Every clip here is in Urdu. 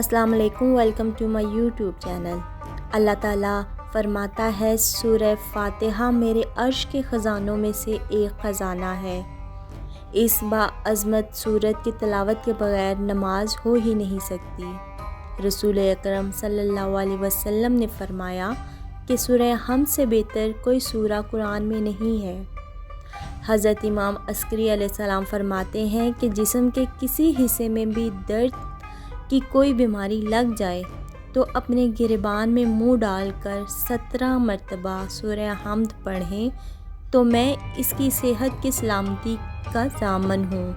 السلام علیکم، welcome to my YouTube channel. اللہ تعالیٰ فرماتا ہے سورہ فاتحہ میرے عرش کے خزانوں میں سے ایک خزانہ ہے۔ اس باعظمت سورت کی تلاوت کے بغیر نماز ہو ہی نہیں سکتی۔ رسول اکرم صلی اللہ علیہ وسلم نے فرمایا کہ سورہ حمد سے بہتر کوئی سورہ قرآن میں نہیں ہے۔ حضرت امام عسکری علیہ السلام فرماتے ہیں کہ جسم کے کسی حصے میں بھی درد کی کوئی بیماری لگ جائے تو اپنے گریبان میں منہ ڈال کر 17 مرتبہ سورہ حمد پڑھیں تو میں اس کی صحت کی سلامتی کا ضامن ہوں۔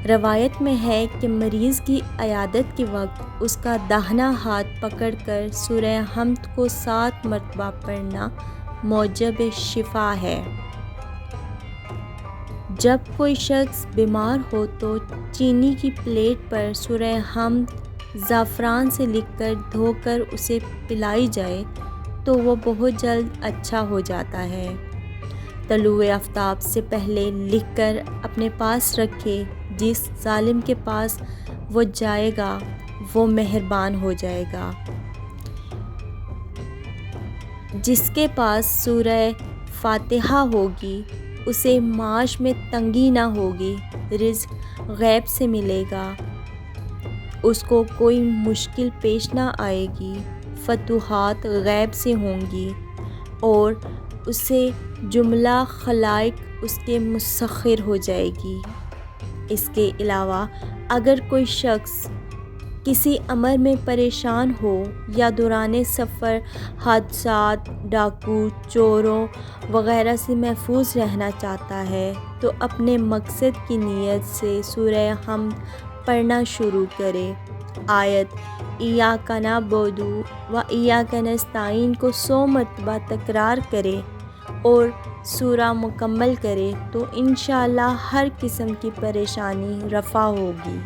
روایت میں ہے کہ مریض کی عیادت کے وقت اس کا داہنا ہاتھ پکڑ کر سورہ حمد کو 7 مرتبہ پڑھنا موجب شفا ہے۔ جب کوئی شخص بیمار ہو تو چینی کی پلیٹ پر سورہ حمد زعفران سے لکھ کر دھو کر اسے پلائی جائے تو وہ بہت جلد اچھا ہو جاتا ہے۔ طلوع آفتاب سے پہلے لکھ کر اپنے پاس رکھے، جس ظالم کے پاس وہ جائے گا وہ مہربان ہو جائے گا۔ جس کے پاس سورہ فاتحہ ہوگی اسے معاش میں تنگی نہ ہوگی، رزق غیب سے ملے گا، اس کو کوئی مشکل پیش نہ آئے گی، فتوحات غیب سے ہوں گی اور اسے جملہ خلائق اس کے مسخر ہو جائے گی۔ اس کے علاوہ اگر کوئی شخص کسی امر میں پریشان ہو یا دوران سفر حادثات، ڈاکو، چوروں وغیرہ سے محفوظ رہنا چاہتا ہے تو اپنے مقصد کی نیت سے سورہ حمد پڑھنا شروع کرے۔ آیت ایاک نعبد و ایاک نستعین کو 100 مرتبہ تکرار کرے اور سورہ مکمل کرے تو انشاءاللہ ہر قسم کی پریشانی رفع ہوگی۔